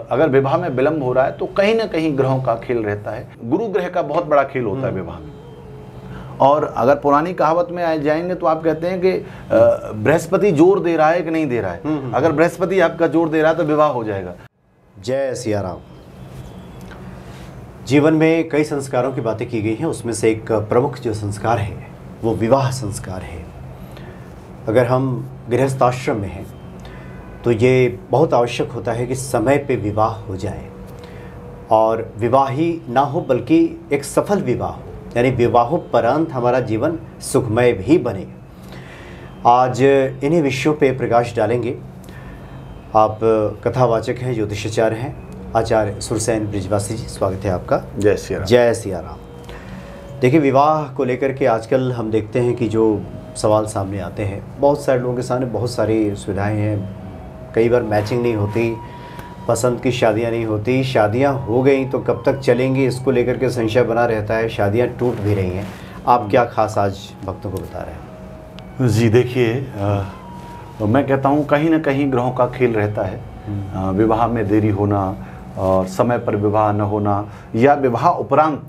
अगर विवाह में विलंब हो रहा है तो कहीं ना कहीं ग्रहों का खेल रहता है। गुरु ग्रह का बहुत बड़ा खेल होता है विवाह में। और अगर पुरानी कहावत में आए जाएंगे तो आप कहते हैं कि बृहस्पति जोर दे रहा है कि नहीं दे रहा है। अगर बृहस्पति आपका जोर दे रहा है तो विवाह हो जाएगा। जय सिया राम। जीवन में कई संस्कारों की बातें की गई हैं, उसमें से एक प्रमुख जो संस्कार है वो विवाह संस्कार है। अगर हम गृहस्थाश्रम में हैं तो ये बहुत आवश्यक होता है कि समय पे विवाह हो जाए, और विवाह ही ना हो बल्कि एक सफल विवाह हो, यानी विवाहोपरांत हमारा जीवन सुखमय भी बने। आज इन्हीं विषयों पे प्रकाश डालेंगे। आप कथावाचक हैं, ज्योतिषाचार्य हैं, आचार्य सुरसेन ब्रिजवासी जी, स्वागत है आपका। जय सिया राम। जय सिया राम। देखिए, विवाह को लेकर के आजकल हम देखते हैं कि जो सवाल सामने आते हैं, बहुत सारे लोगों के सामने बहुत सारी सुविधाएं हैं। कई बार मैचिंग नहीं होती, पसंद की शादियां नहीं होती, शादियां हो गई तो कब तक चलेंगी इसको लेकर के संशय बना रहता है, शादियां टूट भी रही हैं। आप क्या खास आज भक्तों को बता रहे हैं? जी देखिए, मैं कहता हूँ कहीं ना कहीं ग्रहों का खेल रहता है। विवाह में देरी होना और समय पर विवाह न होना, या विवाह उपरांत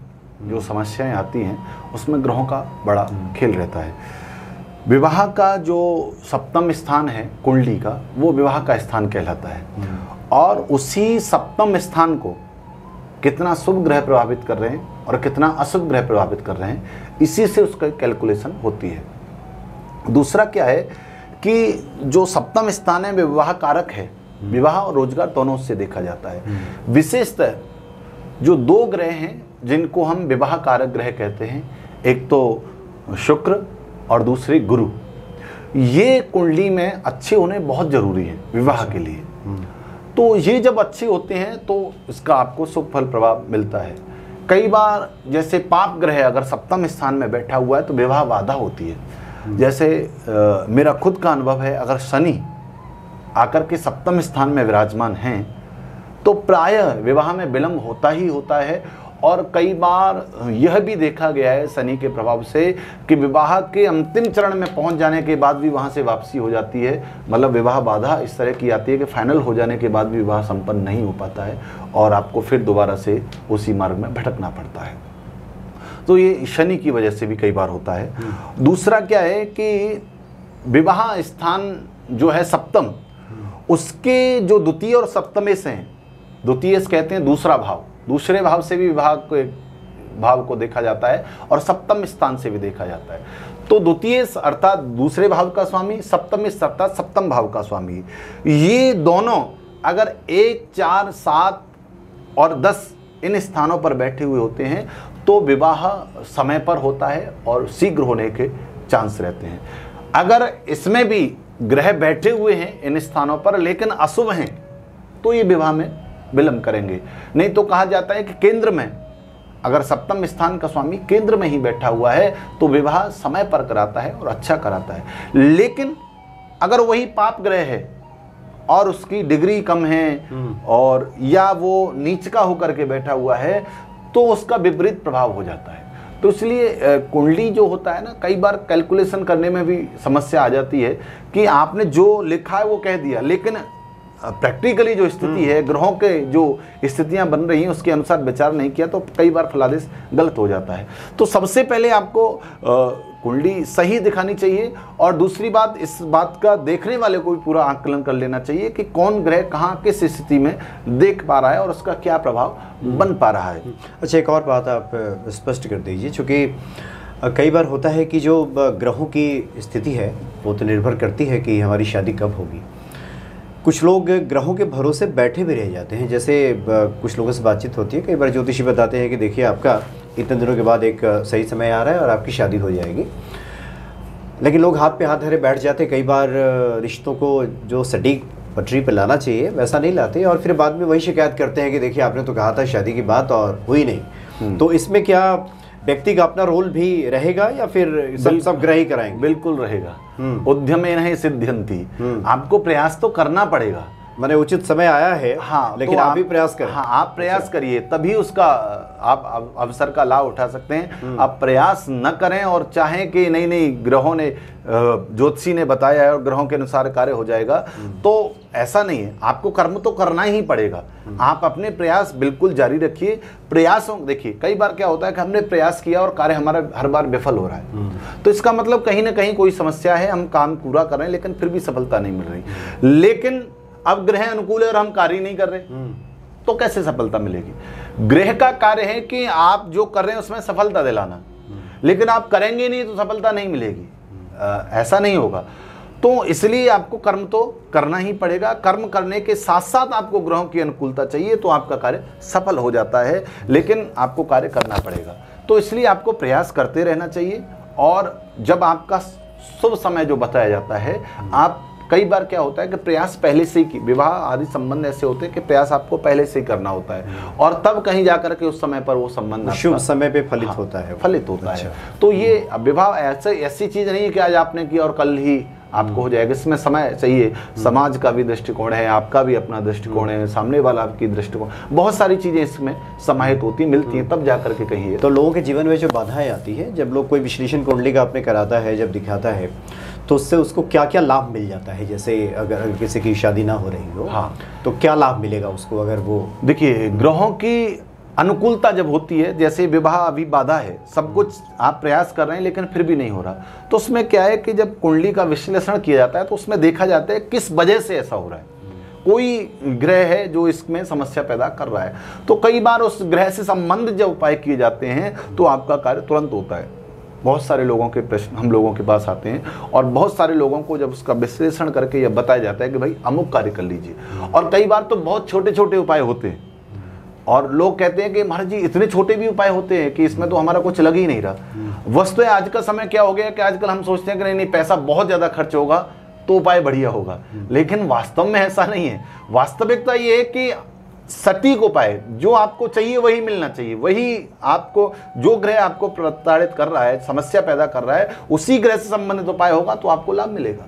जो समस्याएं आती हैं उसमें ग्रहों का बड़ा खेल रहता है। विवाह का जो सप्तम स्थान है कुंडली का, वो विवाह का स्थान कहलाता है। और उसी सप्तम स्थान को कितना शुभ ग्रह प्रभावित कर रहे हैं और कितना अशुभ ग्रह प्रभावित कर रहे हैं, इसी से उसका कैलकुलेशन होती है। दूसरा क्या है कि जो सप्तम स्थान है विवाह कारक है, विवाह और रोजगार दोनों से देखा जाता है। विशेषतः जो दो ग्रह हैं जिनको हम विवाह कारक ग्रह कहते हैं, एक तो शुक्र और दूसरे गुरु, ये कुंडली में अच्छे होने बहुत जरूरी है विवाह के लिए। तो ये जब अच्छे होते हैं तो इसका आपको शुभ फल प्रभाव मिलता है। कई बार जैसे पाप ग्रह अगर सप्तम स्थान में बैठा हुआ है तो विवाह बाधा होती है। जैसे मेरा खुद का अनुभव है, अगर शनि आकर के सप्तम स्थान में विराजमान हैं तो प्रायः विवाह में विलंब होता ही होता है। और कई बार यह भी देखा गया है शनि के प्रभाव से कि विवाह के अंतिम चरण में पहुंच जाने के बाद भी वहां से वापसी हो जाती है। मतलब विवाह बाधा इस तरह की आती है कि फाइनल हो जाने के बाद भी विवाह संपन्न नहीं हो पाता है और आपको फिर दोबारा से उसी मार्ग में भटकना पड़ता है। तो ये शनि की वजह से भी कई बार होता है। दूसरा क्या है कि विवाह स्थान जो है सप्तम, उसके जो द्वितीय और सप्तमे से हैं, द्वितीय कहते हैं दूसरा भाव, दूसरे भाव से भी विवाह के भाव को देखा जाता है और सप्तम स्थान से भी देखा जाता है। तो द्वितीय अर्थात दूसरे भाव का स्वामी, सप्तम अर्थात सप्तम भाव का स्वामी, ये दोनों अगर 1, 4, 7 और 10 इन स्थानों पर बैठे हुए होते हैं तो विवाह समय पर होता है और शीघ्र होने के चांस रहते हैं। अगर इसमें भी ग्रह बैठे हुए हैं इन स्थानों पर लेकिन अशुभ हैं तो ये विवाह में विलंब करेंगे। नहीं तो कहा जाता है कि केंद्र में, अगर सप्तम स्थान का स्वामी केंद्र में ही बैठा हुआ है तो विवाह समय पर कराता है और अच्छा कराता है। लेकिन अगर वही पाप ग्रह है और उसकी डिग्री कम है और या वो नीच का होकर के बैठा हुआ है तो उसका विपरीत प्रभाव हो जाता है। तो इसलिए कुंडली जो होता है ना, कई बार कैलकुलेशन करने में भी समस्या आ जाती है कि आपने जो लिखा है वो कह दिया, लेकिन प्रैक्टिकली जो स्थिति है, ग्रहों के जो स्थितियां बन रही हैं उसके अनुसार विचार नहीं किया तो कई बार फलादेश गलत हो जाता है। तो सबसे पहले आपको कुंडली सही दिखानी चाहिए और दूसरी बात, इस बात का देखने वाले को भी पूरा आकलन कर लेना चाहिए कि कौन ग्रह कहाँ किस स्थिति में देख पा रहा है और उसका क्या प्रभाव बन पा रहा है। अच्छा, एक और बात आप स्पष्ट कर दीजिए, चूँकि कई बार होता है कि जो ग्रहों की स्थिति है वो तो निर्भर करती है कि हमारी शादी कब होगी। कुछ लोग ग्रहों के भरोसे बैठे भी रह जाते हैं। जैसे कुछ लोगों से बातचीत होती है, कई बार ज्योतिषी बताते हैं कि देखिए आपका इतने दिनों के बाद एक सही समय आ रहा है और आपकी शादी हो जाएगी, लेकिन लोग हाथ पे हाथ धरे बैठ जाते। कई बार रिश्तों को जो सटीक पटरी पे लाना चाहिए वैसा नहीं लाते और फिर बाद में वही शिकायत करते हैं कि देखिए आपने तो कहा था शादी की बात और हुई नहीं। तो इसमें क्या व्यक्ति का अपना रोल भी रहेगा या फिर सब ग्रह ही कराएंगे? बिल्कुल रहेगा। उद्यमे नहीं सिद्ध्यंति, आपको प्रयास तो करना पड़ेगा, मैंने उचित समय आया है, हाँ, लेकिन तो आप भी प्रयास करें। हाँ, आप प्रयास करिए, तभी उसका आप अवसर का लाभ उठा सकते हैं। आप प्रयास न करें और चाहें कि नहीं नहीं ग्रहों ने, ज्योतिषी ने बताया है और ग्रहों के अनुसार कार्य हो जाएगा, तो ऐसा नहीं है। आपको कर्म तो करना ही पड़ेगा। आप अपने प्रयास बिल्कुल जारी रखिए। प्रयासों, देखिए कई बार क्या होता है कि हमने प्रयास किया और कार्य हमारा हर बार विफल हो रहा है, तो इसका मतलब कहीं ना कहीं कोई समस्या है। हम काम पूरा कर रहे हैं लेकिन फिर भी सफलता नहीं मिल रही। लेकिन अब ग्रह अनुकूल है और हम कार्य नहीं कर रहे, तो कैसे सफलता मिलेगी? ग्रह का कार्य है कि आप जो कर रहे हैं उसमें सफलता दिलाना, लेकिन आप करेंगे नहीं तो सफलता नहीं मिलेगी। ऐसा नहीं होगा। तो इसलिए आपको कर्म तो करना ही पड़ेगा। कर्म करने के साथ साथ आपको ग्रहों की अनुकूलता चाहिए, तो आपका कार्य सफल हो जाता है, लेकिन आपको कार्य करना पड़ेगा। तो इसलिए आपको प्रयास करते रहना चाहिए। और जब आपका शुभ समय जो बताया जाता है, आप कई बार क्या होता है कि प्रयास पहले से ही, विवाह आदि संबंध ऐसे होते हैं कि प्रयास आपको पहले से ही करना होता है, और तब कहीं जाकर के उस समय पर वो संबंध शुभ समय पे फलित होता है, फलित होता है। तो ये विवाह ऐसी चीज नहीं है कि आज आपने किया और कल ही आपको हो जाएगा। इसमें समय चाहिए। समाज का भी दृष्टिकोण है, आपका भी अपना दृष्टिकोण है, सामने वाला आपकी दृष्टिकोण, बहुत सारी चीजें इसमें समाहित होती मिलती हैं, तब जाकर के कहीं। तो लोगों के जीवन में जो बाधाएं आती है, जब लोग कोई विश्लेषण कुंडली का आपने कराता है, जब दिखाता है, तो उससे उसको क्या क्या लाभ मिल जाता है? जैसे अगर किसी की शादी ना हो रही हो, हाँ, तो क्या लाभ मिलेगा उसको? अगर वो, देखिए ग्रहों की अनुकूलता जब होती है, जैसे विवाह अभी बाधा है, सब कुछ आप प्रयास कर रहे हैं लेकिन फिर भी नहीं हो रहा, तो उसमें क्या है कि जब कुंडली का विश्लेषण किया जाता है तो उसमें देखा जाता है किस वजह से ऐसा हो रहा है। कोई ग्रह है जो इसमें समस्या पैदा कर रहा है, तो कई बार उस ग्रह से संबंधित जब उपाय किए जाते हैं तो आपका कार्य तुरंत होता है। बहुत सारे लोगों के प्रश्न हम लोगों के पास आते हैं, और बहुत सारे लोगों को जब उसका विश्लेषण करके यह बताया जाता है कि भाई अमुक कार्य कर लीजिए, और कई बार तो बहुत छोटे छोटे उपाय होते हैं, और लोग कहते हैं कि महाराज जी इतने छोटे भी उपाय होते हैं कि इसमें तो हमारा कुछ लग ही नहीं रहा। वस्तु आज का समय क्या हो गया कि आजकल हम सोचते हैं कि नहीं नहीं पैसा बहुत ज़्यादा खर्च होगा तो उपाय बढ़िया होगा, लेकिन वास्तव में ऐसा नहीं है। वास्तविकता ये है कि सटीक उपाय जो आपको चाहिए वही मिलना चाहिए, वही आपको, जो ग्रह आपको प्रताड़ित कर रहा है, समस्या पैदा कर रहा है, उसी ग्रह से संबंधित उपाय होगा तो आपको लाभ मिलेगा।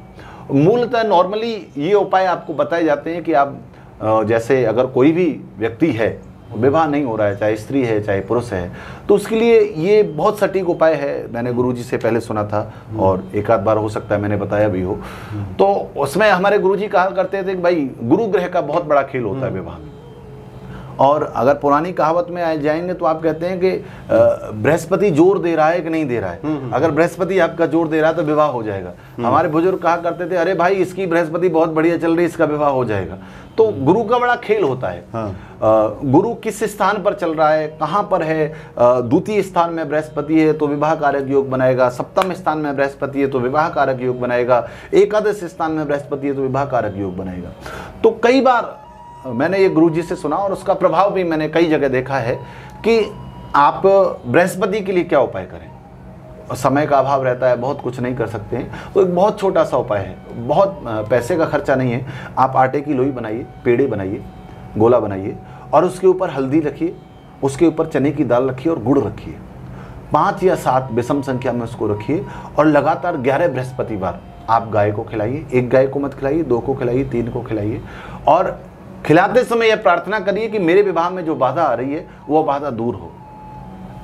मूलतः नॉर्मली ये उपाय आपको बताए जाते हैं कि आप जैसे अगर कोई भी व्यक्ति है, विवाह नहीं हो रहा है, चाहे स्त्री है चाहे पुरुष है, तो उसके लिए ये बहुत सटीक उपाय है। मैंने गुरुजी से पहले सुना था और एक आध बार हो सकता है मैंने बताया भी हो। तो उसमें हमारे गुरुजी कहा करते थे कि भाई गुरु ग्रह का बहुत बड़ा खेल होता है विवाह में। और अगर पुरानी कहावत में आ जाएंगे तो आप कहते हैं कि बृहस्पति जोर दे रहा है कि नहीं दे रहा है। अगर बृहस्पति आपका जोर दे रहा है तो विवाह हो जाएगा। हमारे बुजुर्ग कहा करते थे अरे भाई इसकी बृहस्पति बहुत बढ़िया चल रही है, इसका विवाह हो जाएगा। तो गुरु का बड़ा खेल होता है। गुरु किस स्थान पर चल रहा है, कहाँ पर है। द्वितीय स्थान में बृहस्पति है तो विवाह कारक योग बनाएगा, सप्तम स्थान में बृहस्पति है तो विवाह कारक योग बनाएगा, एकादश स्थान में बृहस्पति है तो विवाह कारक योग बनाएगा। तो कई बार मैंने ये गुरुजी से सुना और उसका प्रभाव भी मैंने कई जगह देखा है कि आप बृहस्पति के लिए क्या उपाय करें। समय का अभाव रहता है, बहुत कुछ नहीं कर सकते हैं, तो एक बहुत छोटा सा उपाय है, बहुत पैसे का खर्चा नहीं है। आप आटे की लोई बनाइए, पेड़े बनाइए, गोला बनाइए और उसके ऊपर हल्दी रखिए, उसके ऊपर चने की दाल रखिए और गुड़ रखिए। 5 या 7 विषम संख्या में उसको रखिए और लगातार 11 बृहस्पतिवार आप गाय को खिलाइए। एक गाय को मत खिलाइए, 2 को खिलाइए, 3 को खिलाइए। और खिलाते समय यह प्रार्थना करिए कि मेरे विवाह में जो बाधा आ रही है वो बाधा दूर हो।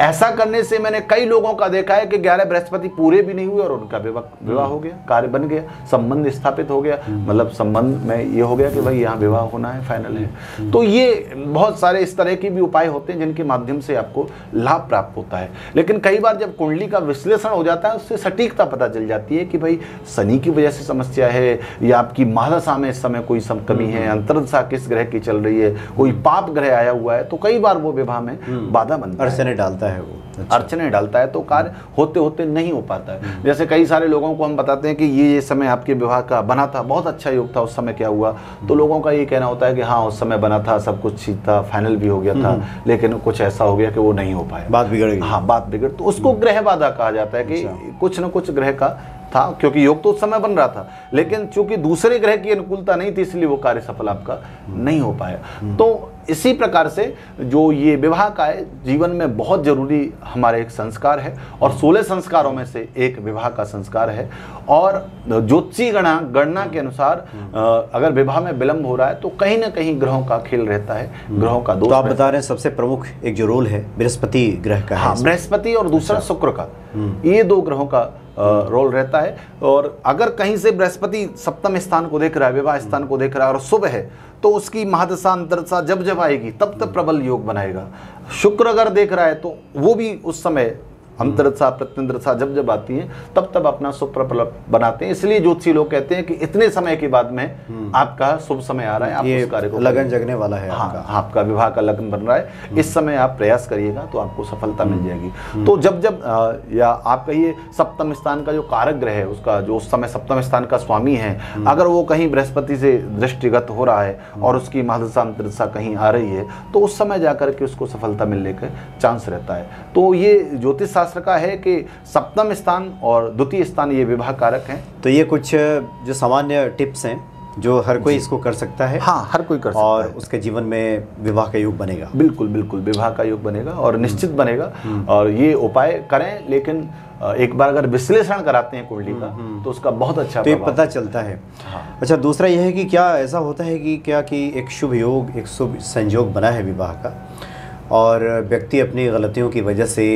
ऐसा करने से मैंने कई लोगों का देखा है कि 11 बृहस्पति पूरे भी नहीं हुए और उनका विवाह हो गया, कार्य बन गया, संबंध स्थापित हो गया। मतलब संबंध में ये हो गया कि भाई यहाँ विवाह होना है, फाइनल है। तो ये बहुत सारे इस तरह के भी उपाय होते हैं जिनके माध्यम से आपको लाभ प्राप्त होता है। लेकिन कई बार जब कुंडली का विश्लेषण हो जाता है उससे सटीकता पता चल जाती है कि भाई शनि की वजह से समस्या है या आपकी महादशा में इस समय कोई कमी है, अंतर्दशा किस ग्रह की चल रही है, कोई पाप ग्रह आया हुआ है, तो कई बार वो विवाह में बाधा बनता है, अड़चने डालता है वो, अड़चने डालता है, तो कार्य होते होते नहीं हो पाता है। जैसे कई सारे लोगों को हम बताते हैं कि ये समय आपके विवाह का बना था, बहुत अच्छा योग था, उस समय क्या हुआ, तो लोगों का ये कहना होता है कि हाँ उस समय बना था, सब कुछ ठीक था, फाइनल भी हो गया था, लेकिन कुछ ऐसा हो गया कि वो नहीं हो पाया, बात बिगड़ गई। हाँ बात बिगड़, तो उसको ग्रह बाधा कहा जाता है कि कुछ न कुछ ग्रह का था, क्योंकि योग तो उस समय बन रहा था, लेकिन चूंकि दूसरे ग्रह की अनुकूलता नहीं थी इसलिए वो कार्य सफल आपका नहीं हो पाया। तो इसी प्रकार से जो ये विवाह का है, जीवन में बहुत जरूरी हमारे एक संस्कार है, और 16 संस्कारों में से एक विवाह का संस्कार है। और ज्योतिषी गणना के अनुसार अगर विवाह में विलंब हो रहा है तो कहीं ना कहीं ग्रहों का खेल रहता है, ग्रहों का दोष। तो आप बता रहे हैं सबसे प्रमुख एक जो रोल है बृहस्पति ग्रह का है। हाँ, बृहस्पति और दूसरा शुक्र का, ये दो ग्रहों का रोल रहता है। और अगर कहीं से बृहस्पति सप्तम स्थान को देख रहा है, विवाह स्थान को देख रहा है और शुभ है, तो उसकी महादशा अंतरदशा जब जब आएगी तब तब प्रबल योग बनाएगा। शुक्र अगर देख रहा है तो वो भी उस समय अंतरदशा प्रत्यंतरदशा जब जब आती है तब तब अपना शुभ प्रबल बनाते हैं। इसलिए ज्योतिषी लोग कहते हैं कि इतने समय के बाद में आपका शुभ समय आ रहा है, आप उस कार्य को लगन जगने वाला है। हाँ, आपका विवाह का लगन बन रहा है, इस समय आप प्रयास करिएगा तो आपको सफलता मिल जाएगी। तो जब जब या आप कहिए सप्तम स्थान का जो कारक ग्रह है, उसका जो उस समय सप्तम स्थान का स्वामी है, अगर वो कहीं बृहस्पति से दृष्टिगत हो रहा है और उसकी महादशा अंतरदशा कहीं आ रही है, तो उस समय जाकर के उसको सफलता मिलने का चांस रहता है। तो ये ज्योतिष शास्त्र का है कि सप्तम स्थान और द्वितीय स्थान ये विवाह कारक हैं। तो ये कुछ जो सामान्य टिप्स हैं जो हर कोई इसको कर सकता है। हाँ, हर कोई कर सकता है और उसके जीवन में विवाह का योग बनेगा। बिल्कुल बिल्कुल, विवाह का योग बनेगा और निश्चित बनेगा। और ये उपाय करें, लेकिन एक बार अगर विश्लेषण कराते हैं कुंडली का तो उसका बहुत अच्छा तो ये पता चलता है। हाँ। अच्छा, दूसरा यह है कि क्या ऐसा होता है कि क्या कि एक शुभ योग, एक शुभ संयोग बना है विवाह का, और व्यक्ति अपनी गलतियों की वजह से,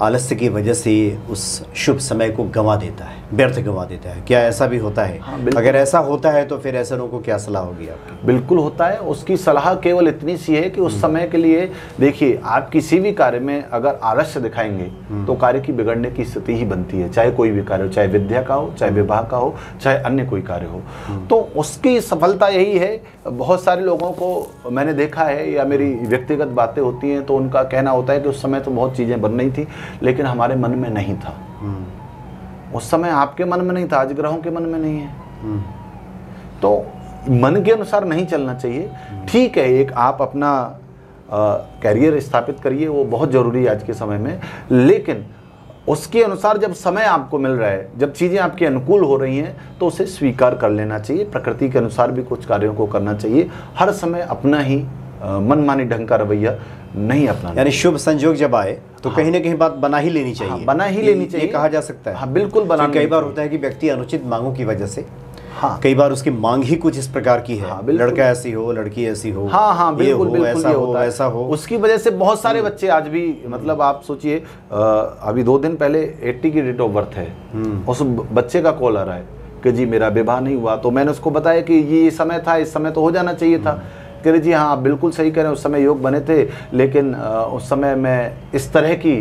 आलस्य की वजह से उस शुभ समय को गंवा देता है, व्यर्थ गंवा देता है? क्या ऐसा भी होता है? हाँ, अगर ऐसा होता है तो फिर ऐसे लोगों को क्या सलाह होगी आपकी? बिल्कुल होता है। उसकी सलाह केवल इतनी सी है कि उस समय के लिए देखिए, आप किसी भी कार्य में अगर आलस्य दिखाएंगे तो कार्य की बिगड़ने की स्थिति ही बनती है, चाहे कोई भी कार्य हो, चाहे विद्या का हो, चाहे विवाह का हो, चाहे अन्य कोई कार्य हो। तो उसकी सफलता यही है। बहुत सारे लोगों को मैंने देखा है, या मेरी व्यक्तिगत बातें होती हैं तो उनका कहना होता है कि उस समय तो बहुत चीज़ें बन रही थी लेकिन हमारे मन में नहीं था। उस समय आपके मन में नहीं था, आज ग्रहों के मन में नहीं है। तो मन के अनुसार नहीं चलना चाहिए। ठीक है, एक आप अपना कैरियर स्थापित करिए, वो बहुत ज़रूरी है आज के समय में, लेकिन उसके अनुसार जब समय आपको मिल रहा है, जब चीज़ें आपके अनुकूल हो रही हैं, तो उसे स्वीकार कर लेना चाहिए। प्रकृति के अनुसार भी कुछ कार्यों को करना चाहिए। हर समय अपना ही मनमानी ढंग का रवैया नहीं अपनाना। यानी शुभ संयोग जब आए तो कहीं ना कहीं बात बना ही लेनी चाहिए। हाँ, बना ही लेनी चाहिए, ये कहा जा सकता है। हाँ, बिल्कुल बना। कई बार होता है कि व्यक्ति अनुचित मांगों की वजह से, हाँ, कई बार उसकी मांग ही कुछ इस प्रकार की है। हाँ, लड़का ऐसी हो, लड़की ऐसी हो, हाँ हाँ बिल्कुल बिल्कुल, ऐसा हो, ऐसा हो। उसकी वजह से बहुत सारे बच्चे आज भी, मतलब आप सोचिए, अभी 2 दिन पहले 80 की डेट ऑफ बर्थ है, उस बच्चे का कॉल आ रहा है कि जी मेरा विवाह नहीं हुआ। तो मैंने उसको बताया कि ये समय था, इस समय तो हो जाना चाहिए था। कह रहे जी हाँ, आप बिल्कुल सही कह रहे हैं, उस समय योग बने थे, लेकिन उस समय मैं इस तरह की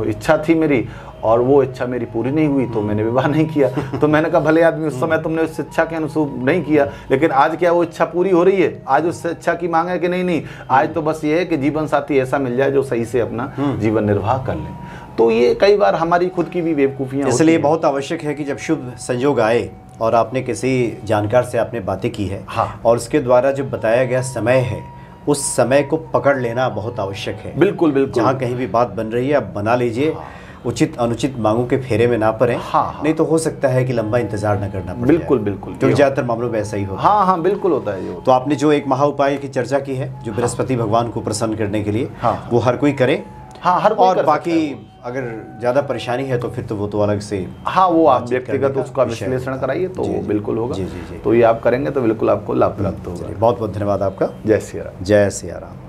इच्छा थी मेरी, और वो इच्छा मेरी पूरी नहीं हुई, तो मैंने विवाह नहीं किया। तो मैंने कहा भले आदमी, उस समय तुमने उस इच्छा के अनुसार नहीं किया, लेकिन आज क्या वो इच्छा पूरी हो रही है? आज उस इच्छा की मांग है कि नहीं? आज तो बस ये है कि जीवन साथी ऐसा मिल जाए जो सही से अपना जीवन निर्वाह कर ले। तो ये कई बार हमारी खुद की भी बेवकूफ़ियाँ, इसलिए बहुत आवश्यक है कि जब शुभ संयोग आए और आपने किसी जानकार से आपने बातें की है, हाँ, और उसके द्वारा जो बताया गया समय है, उस समय को पकड़ लेना बहुत आवश्यक है। बिल्कुल बिल्कुल। जहाँ कहीं भी बात बन रही है आप बना लीजिए। हाँ। उचित अनुचित मांगों के फेरे में ना पड़े। हाँ। नहीं तो हो सकता है कि लंबा इंतजार न करना पड़े। बिल्कुल बिल्कुल, क्योंकि ज़्यादातर मामलों में ऐसा ही होता है। हाँ हाँ बिल्कुल होता है। तो आपने जो एक महा उपाय की चर्चा की है, जो बृहस्पति भगवान को प्रसन्न करने के लिए, वो हर कोई करे। हाँ, हर कोई और कर बाकी अगर ज़्यादा परेशानी है तो फिर तो वो तो अलग से, हाँ, वो आप व्यक्तिगत उसका विश्लेषण कराइए तो बिल्कुल होगा। जी। तो ये आप करेंगे तो बिल्कुल आपको लाभ प्राप्त होगा। बहुत बहुत धन्यवाद आपका। जय सिया राम। जय सिया राम।